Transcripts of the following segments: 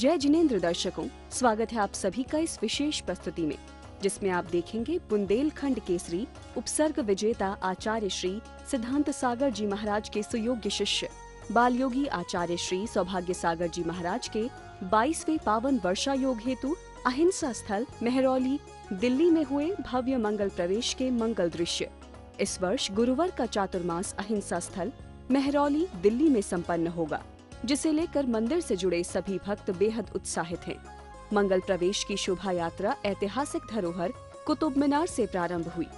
जय जिनेंद्र दर्शकों, स्वागत है आप सभी का इस विशेष प्रस्तुति में, जिसमें आप देखेंगे बुंदेलखंड केसरी उपसर्ग विजेता आचार्य श्री सिद्धांत सागर जी महाराज के सुयोग्य शिष्य बाल योगी आचार्य श्री सौभाग्य सागर जी महाराज के 22वें पावन वर्षा योग हेतु अहिंसा स्थल मेहरौली दिल्ली में हुए भव्य मंगल प्रवेश के मंगल दृश्य। इस वर्ष गुरुवार का चातुर्मास अहिंसा स्थल मेहरौली दिल्ली में संपन्न होगा, जिसे लेकर मंदिर से जुड़े सभी भक्त बेहद उत्साहित हैं। मंगल प्रवेश की शोभा यात्रा ऐतिहासिक धरोहर कुतुब मीनार से प्रारंभ हुई।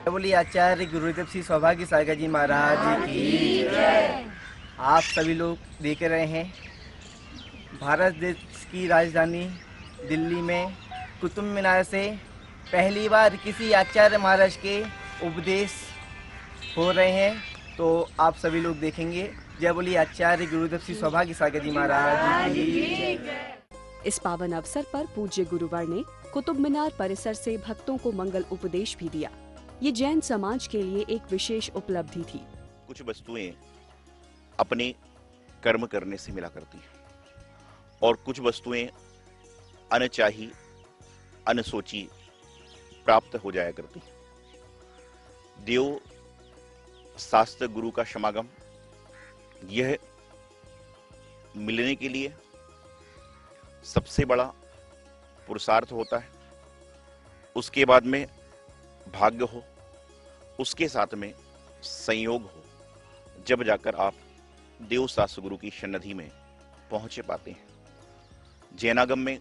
बोलिए आचार्य गुरुदेव श्री सौभाग्य सागर जी महाराज की जय। आप सभी लोग देख रहे हैं भारत देश की राजधानी दिल्ली में कुतुब मीनार से पहली बार किसी आचार्य महाराज के उपदेश हो रहे हैं, तो आप सभी लोग देखेंगे। जय बोलिए आचार्य गुरुदेव श्री सौभाग्य सागर जी महाराज की जय। इस पावन अवसर पर पूज्य गुरुवर ने कुतुब मीनार परिसर से भक्तों को मंगल उपदेश भी दिया। ये जैन समाज के लिए एक विशेष उपलब्धि थी। कुछ वस्तुएं अपने कर्म करने से मिला करती हैं और कुछ वस्तुएं अनचाही अनसोची प्राप्त हो जाया करती हैं। देव शास्त्र गुरु का समागम यह मिलने के लिए सबसे बड़ा पुरुषार्थ होता है। उसके बाद में भाग्य हो, उसके साथ में संयोग हो, जब जाकर आप देव शास्त्र गुरु की सन्निधि में पहुंचे पाते हैं। जैनागम में,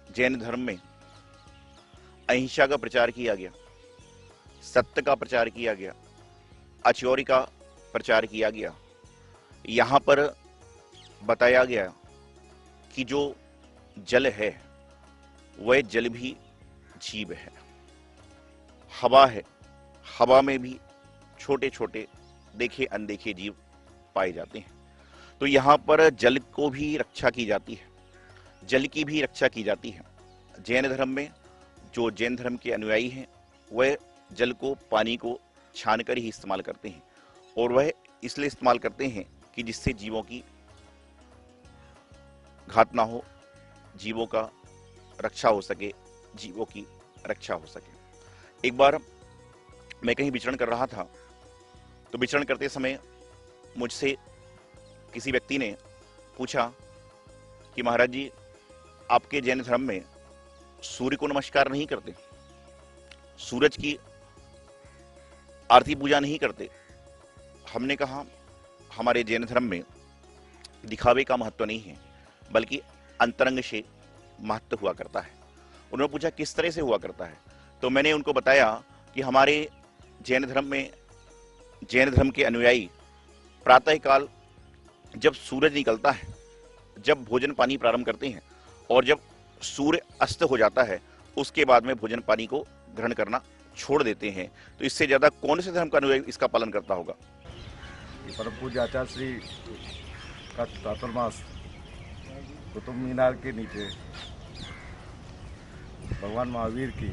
जैन धर्म में अहिंसा का प्रचार किया गया, सत्य का प्रचार किया गया, अचौरी का प्रचार किया गया। यहां पर बताया गया कि जो जल है वह जल भी जीव है, हवा है, हवा में भी छोटे छोटे देखे अनदेखे जीव पाए जाते हैं। तो यहाँ पर जल को भी रक्षा की जाती है, जल की भी रक्षा की जाती है। जैन धर्म में जो जैन धर्म के अनुयायी हैं वह जल को, पानी को छान कर ही इस्तेमाल करते हैं, और वह इसलिए इस्तेमाल करते हैं कि जिससे जीवों की घात ना हो, जीवों का रक्षा हो सके, जीवों की रक्षा हो सके। एक बार मैं कहीं विचरण कर रहा था, तो विचरण करते समय मुझसे किसी व्यक्ति ने पूछा कि महाराज जी, आपके जैन धर्म में सूर्य को नमस्कार नहीं करते, सूरज की आरती पूजा नहीं करते। हमने कहा हमारे जैन धर्म में दिखावे का महत्व नहीं है, बल्कि अंतरंग से महत्व हुआ करता है। उन्होंने पूछा किस तरह से हुआ करता है, तो मैंने उनको बताया कि हमारे जैन धर्म में, जैन धर्म के अनुयायी प्रातः काल जब सूरज निकलता है, जब भोजन पानी प्रारंभ करते हैं, और जब सूर्य अस्त हो जाता है, उसके बाद में भोजन पानी को ग्रहण करना छोड़ देते हैं। तो इससे ज्यादा कौन से धर्म का अनुयायी इसका पालन करता होगा। परम पूज्य आचार्य श्री का चातुर्मास कुतुब मीनार के नीचे भगवान महावीर की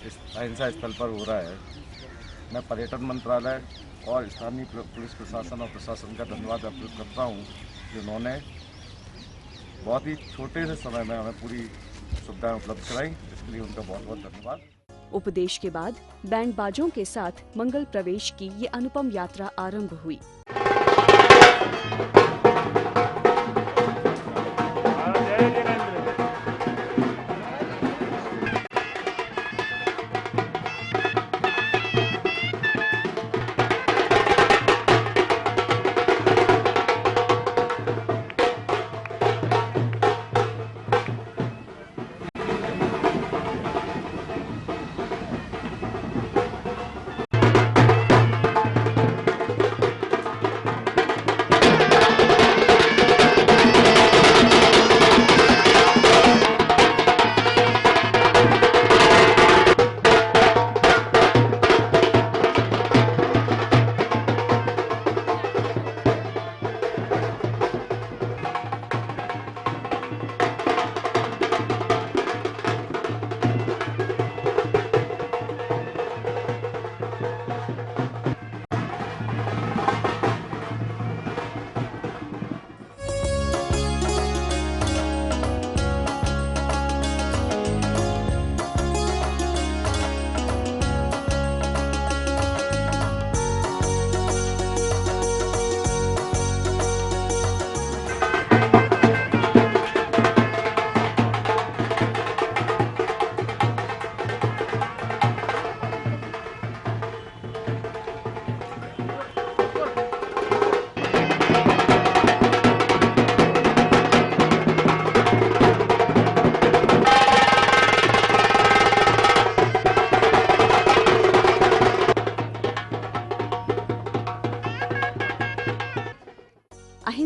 इस अहिंसा स्थल पर हो रहा है। मैं पर्यटन मंत्रालय और स्थानीय पुलिस प्रशासन और प्रशासन का धन्यवाद अर्पित करता हूँ, जिन्होंने बहुत ही छोटे से समय में हमें पूरी सुविधाएं उपलब्ध कराई। इसके लिए उनका बहुत बहुत धन्यवाद। उपदेश के बाद बैंड बाजों के साथ मंगल प्रवेश की ये अनुपम यात्रा आरंभ हुई।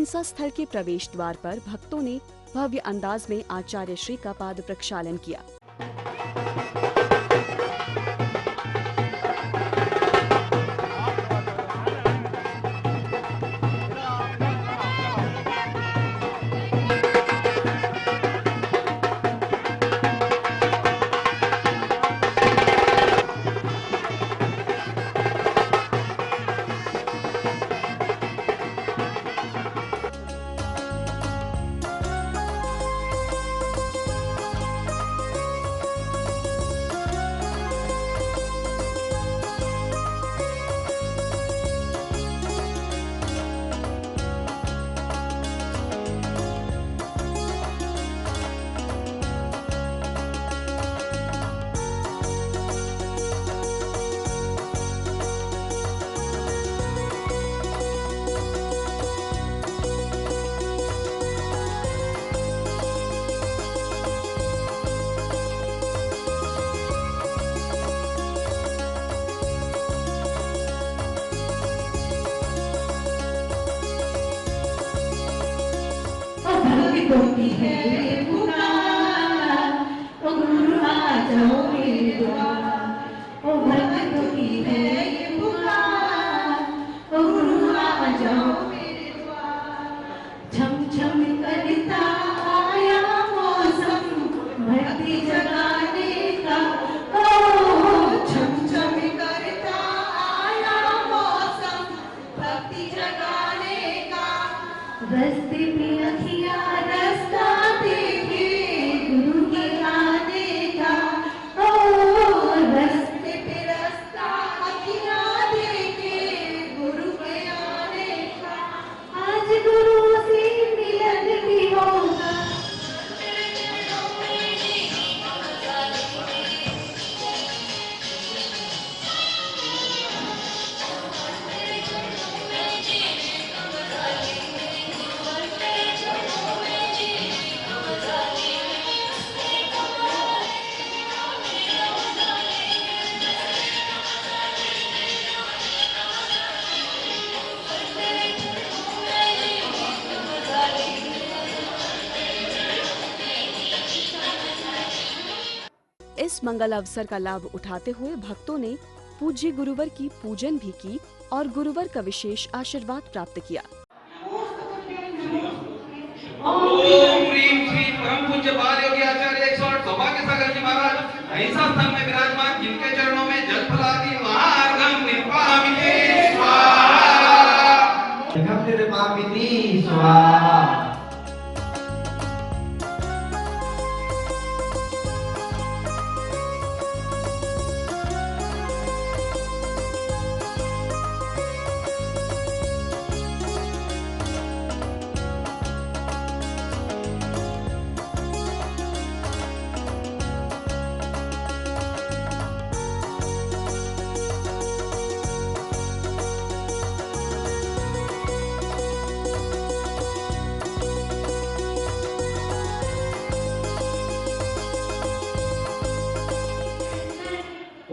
मनसा स्थल के प्रवेश द्वार पर भक्तों ने भव्य अंदाज में आचार्य श्री का पाद प्रक्षालन किया। होती है ये पुकार, ओ गुरु आ जाओ मेरे द्वार। ओ भक्तों की है ये पुकार, ओ गुरु आ जाओ मेरे द्वार। झम झम करता आया मौसम भक्ति जगाने का, ओ झम झम करता आया मौसम भक्ति जगाने का। रस्ते पे अखियाँ रास्ता देखे गुरु के आने का, ओ रस्ते पे रास्ता अखियाँ देखे गुरु के आने का। आज गुरु से मिलन भी होगा, इस मंगल अवसर का लाभ उठाते हुए भक्तों ने पूज्य गुरुवर की पूजन भी की और गुरुवर का विशेष आशीर्वाद प्राप्त किया। ओम ह्रीं श्री परम पूज्य बाल योगी आचार्य 108 सौभाग्य सागर जी महाराज अहिंसा स्थान में विराजमान, जिनके चरणों में जल फलादि महार्घं निर्वाहमिति स्वाहा। निर्वाहमिति स्वाहा।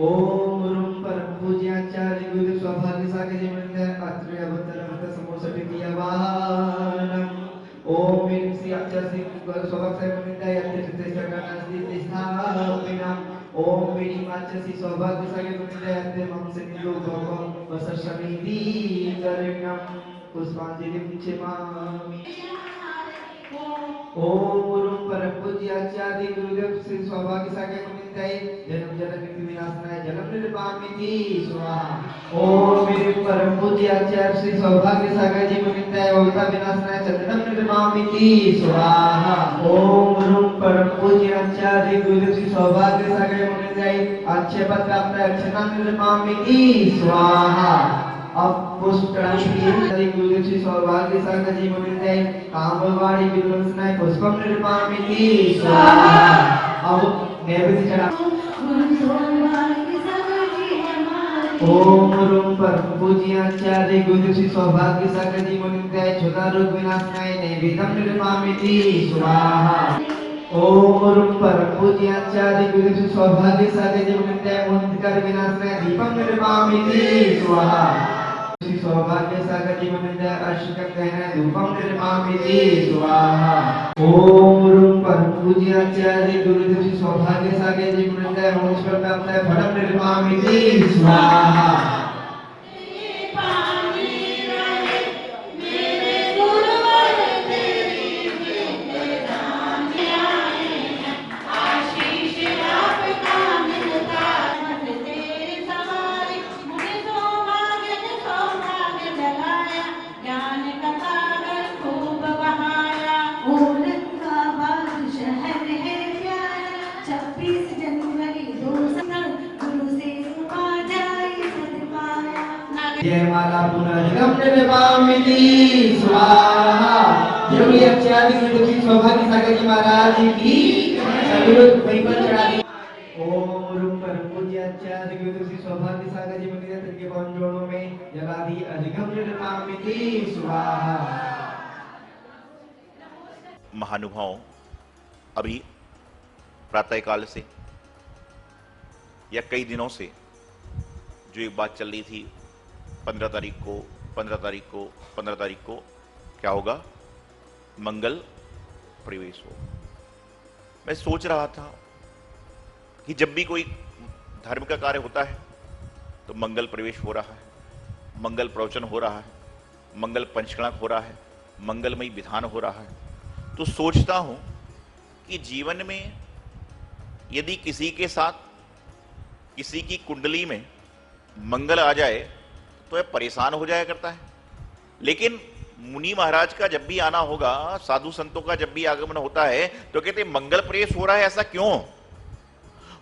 ओम रूम परम पूज्याचार्य गुरु सौभाग्य सागर जी मंदिर अत्रे अवतार मत समोसट किया वाहनम। ओम ह्रीं श्री आचार्य श्री गुरु सौभाग्य सागर मंदिर यत्र चित्तेश्वर गणस्ति स्थापिनम। ओम ह्रीं आचार्य श्री सौभाग्य सागर मंदिर यत्र मंसे निलो भगवान वसशमिति करणम पुष्पांजलिं क्षमामि। ओम रूम परम पूज्याचार्य गुरुदेव श्री सौभाग्य सागर मंदिर जन्म जन्म मृत्यु विनाशनाय जन्म निर्वाहमिति स्वाहा। ओम मेरे परम पूज्य आचार्य श्री सौभाग्य सागर जी मुनिंदाय ओल्टा विनाशनाय जन्म निर्वाहमिति स्वाहा। ओम रूम परम पूज्य आचार्य गुरु श्री सौभाग्य सागर मुनिंदाय अच्छे पद प्राप्त अक्षना निर्वाहमिति स्वाहा। अब पुष्पराशि गुरु श्री सौभाग्य सागर जी मुनिंदाय कामवाड़ी विनाशनाय पुष्पम निर्वाहमिति स्वाहा। अब नैवेद्य चढ़ा। ओम रूम परम पूज्य आचार्य गुरु श्री सौभाग्य सागर जी मुनिंदाय छोटा रोग विनाशनाय नैवेद्यम निर्वाहमिति स्वाहा। ओम रूम परम पूज्य आचार्य गुरु श्री सौभाग्य सागर जी मुनिंदाय मुंडकर विनाशनाय दीपम निर्वाहमिति स्वाहा। सौभाग्य सागर जीवन अर्श करते हैं धूपम निर्मामिति स्वाहा। ओम रूप परम पूज्य आचार्य गुरुदेव श्री सौभाग्य सागर जीवन नमस्कार प्राप्त है फलम निर्मामिति स्वाहा। जय माला पुनर्गम निर्वामिति स्वाहा। जोगी आचार्य गुरुदेव सौभाग्य सागर जी महाराज की सभी लोग वहीं पर चढ़ा दी। ओम रूप परम पूज्य आचार्य गुरुदेव सौभाग्य सागर जी मंदिर के पावन जोड़ों में जला दी अधिगम निर्वामिति स्वाहा। महानुभाव, अभी प्रातःकाल से या कई दिनों से जो एक बात चल रही थी 15 तारीख को क्या होगा, मंगल प्रवेश हो। मैं सोच रहा था कि जब भी कोई धर्म का कार्य होता है तो मंगल प्रवेश हो रहा है, मंगल प्रवचन हो रहा है, मंगल पंचकणक हो रहा है, मंगलमयी विधान हो रहा है। तो सोचता हूं कि जीवन में यदि किसी के साथ किसी की कुंडली में मंगल आ जाए तो यह परेशान हो जाया करता है। लेकिन मुनि महाराज का जब भी आना होगा, साधु संतों का जब भी आगमन होता है तो कहते हैं मंगल प्रवेश हो रहा है। ऐसा क्यों?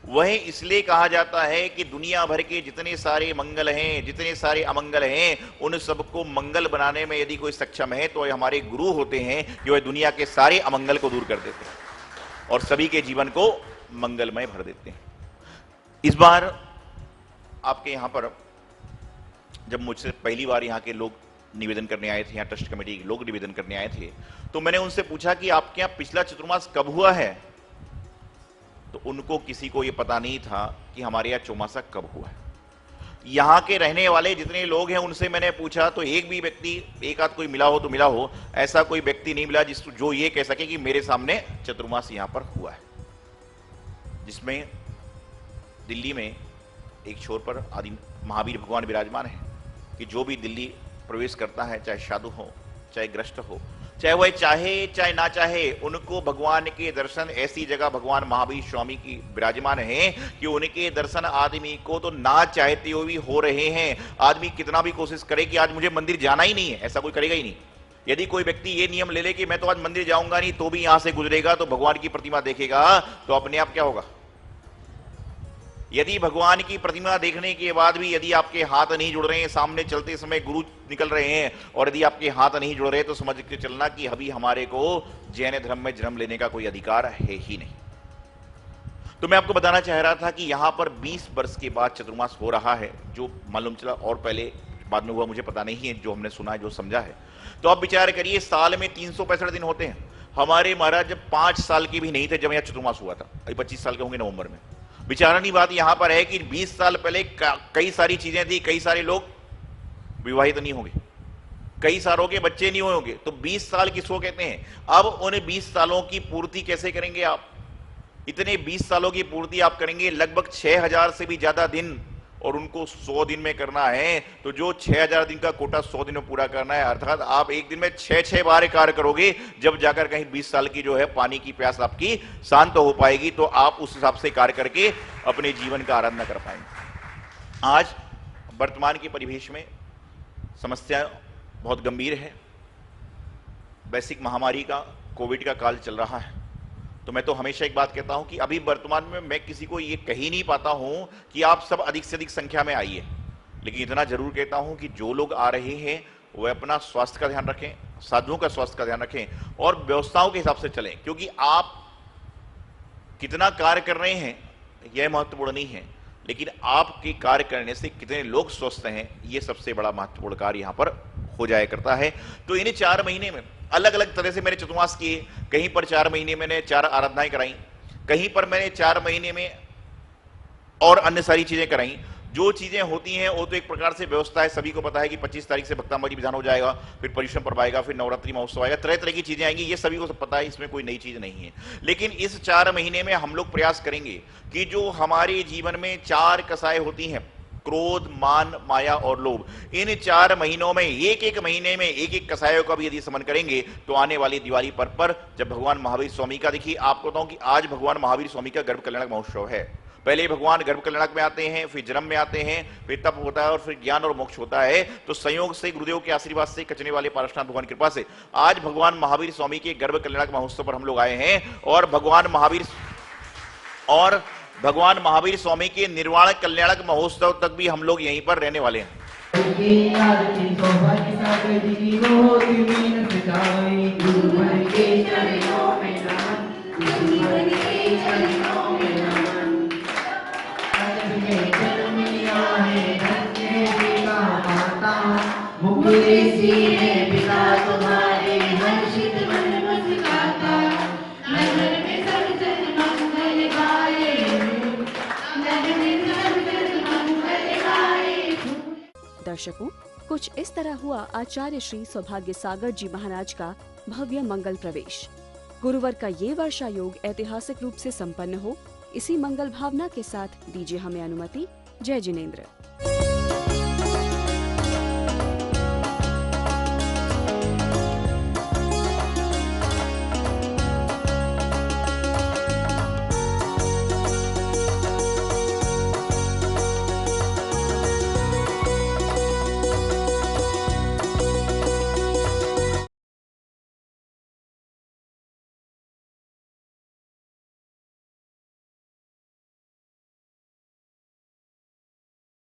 वह इसलिए कहा जाता है कि दुनिया भर के जितने सारे मंगल हैं, जितने सारे अमंगल हैं, उन सबको मंगल बनाने में यदि कोई सक्षम है तो हमारे गुरु होते हैं कि वह दुनिया के सारे अमंगल को दूर कर देते हैं और सभी के जीवन को मंगलमय भर देते हैं। इस बार आपके यहां पर जब मुझसे पहली बार यहाँ के लोग निवेदन करने आए थे, यहाँ ट्रस्ट कमेटी के लोग निवेदन करने आए थे, तो मैंने उनसे पूछा कि आपके यहाँ पिछला चतुर्मास कब हुआ है। तो उनको किसी को ये पता नहीं था कि हमारे यहाँ चौमासा कब हुआ है। यहाँ के रहने वाले जितने लोग हैं उनसे मैंने पूछा तो एक भी व्यक्ति, एक आध कोई मिला हो तो मिला हो, ऐसा कोई व्यक्ति नहीं मिला जो ये कह सके कि मेरे सामने चतुर्मास यहाँ पर हुआ है। जिसमें दिल्ली में एक छोर पर आदि महावीर भगवान विराजमान है कि जो भी दिल्ली प्रवेश करता है, चाहे साधु हो, चाहे ग्रस्त हो, चाहे वह चाहे चाहे ना चाहे, उनको भगवान के दर्शन ऐसी जगह भगवान महावीर स्वामी की विराजमान हैं कि उनके दर्शन आदमी को तो ना चाहते हुए भी हो रहे हैं। आदमी कितना भी कोशिश करे कि आज मुझे मंदिर जाना ही नहीं है, ऐसा कोई करेगा ही नहीं। यदि कोई व्यक्ति ये नियम ले ले कि मैं तो आज मंदिर जाऊंगा नहीं, तो भी यहां से गुजरेगा तो भगवान की प्रतिमा देखेगा, तो अपने आप क्या होगा। यदि भगवान की प्रतिमा देखने के बाद भी यदि आपके हाथ नहीं जुड़ रहे हैं, सामने चलते समय गुरु निकल रहे हैं, और यदि आपके हाथ नहीं जुड़ रहे तो समझ के चलना कि अभी हमारे को जैन धर्म में जन्म लेने का कोई अधिकार है ही नहीं। तो मैं आपको बताना चाह रहा था कि यहां पर 20 वर्ष के बाद चतुर्मास हो रहा है, जो मालूम चला और पहले बाद में हुआ मुझे पता नहीं है, जो हमने सुना है, जो समझा है। तो आप विचार करिए, साल में 365 दिन होते हैं। हमारे महाराज जब 5 साल के भी नहीं थे जब यहां चतुर्मास हुआ था, अभी 25 साल के होंगे नवंबर में। विचारणी बात यहां पर है कि 20 साल पहले कई सारी चीजें थी, कई सारे लोग विवाहित नहीं होंगे, कई सालों के बच्चे नहीं होंगे, तो 20 साल किसको कहते हैं। अब उन 20 सालों की पूर्ति कैसे करेंगे आप। इतने 20 सालों की पूर्ति आप करेंगे लगभग 6000 से भी ज्यादा दिन, और उनको 100 दिन में करना है। तो जो 6000 दिन का कोटा 100 दिन में पूरा करना है, अर्थात आप एक दिन में 6 बार कार्य करोगे, जब जाकर कहीं 20 साल की जो है पानी की प्यास आपकी शांत हो पाएगी, तो आप उस हिसाब से कार्य करके अपने जीवन का आराधना कर पाएंगे। आज वर्तमान के परिवेश में समस्या बहुत गंभीर है। वैश्विक महामारी का, कोविड का काल चल रहा है। तो मैं तो हमेशा एक बात कहता हूं कि अभी वर्तमान में मैं किसी को ये कह ही नहीं पाता हूं कि आप सब अधिक से अधिक संख्या में आइए, लेकिन इतना जरूर कहता हूं कि जो लोग आ रहे हैं वह अपना स्वास्थ्य का ध्यान रखें, साधुओं का स्वास्थ्य का ध्यान रखें और व्यवस्थाओं के हिसाब से चलें। क्योंकि आप कितना कार्य कर रहे हैं यह महत्वपूर्ण नहीं है, लेकिन आपके कार्य करने से कितने लोग स्वस्थ हैं, यह सबसे बड़ा महत्वपूर्ण कार्य यहां पर हो जाया करता है। तो इन्हें 4 महीने में अलग अलग तरह से मैंने चतुर्मास किए। कहीं पर 4 महीने मैंने 4 आराधनाएं कराई, कहीं पर मैंने 4 महीने में और अन्य सारी चीजें कराई। जो चीजें होती हैं वो तो एक प्रकार से व्यवस्था है, सभी को पता है कि 25 तारीख से भक्तांबाजी विधान हो जाएगा, फिर पर्युषण पर्व आएगा, फिर नवरात्रि महोत्सव आएगा, तरह तरह की चीजें आएंगी, ये सभी को सब पता है, इसमें कोई नई चीज नहीं है। लेकिन इस 4 महीने में हम लोग प्रयास करेंगे कि जो हमारे जीवन में 4 कसाय होती हैं, क्रोध, मान, माया और लोभ, इन 4 महीनों में एक एक महीने में एक एक कसायों का भी यदि समन करेंगे तो आने वाली दिवाली पर्व पर जब भगवान महावीर स्वामी का, देखिए आपको बताऊं कि आज भगवान महावीर स्वामी का गर्भ कल्याणक महोत्सव है। पहले भगवान गर्भ कल्याणक में आते हैं, फिर जन्म में आते हैं, फिर तप होता है और फिर ज्ञान और मोक्ष होता है। तो संयोग से गुरुदेव के आशीर्वाद से, कचने वाले पारसनाथ भगवान की कृपा से आज भगवान महावीर स्वामी के गर्भ कल्याणक महोत्सव पर हम लोग आए हैं और भगवान महावीर स्वामी के निर्वाण कल्याणक महोत्सव तक भी हम लोग यहीं पर रहने वाले हैं। दर्शकों, कुछ इस तरह हुआ आचार्य श्री सौभाग्य सागर जी महाराज का भव्य मंगल प्रवेश। गुरुवार का ये वर्षा योग ऐतिहासिक रूप से संपन्न हो, इसी मंगल भावना के साथ दीजिए हमें अनुमति। जय जिनेंद्र।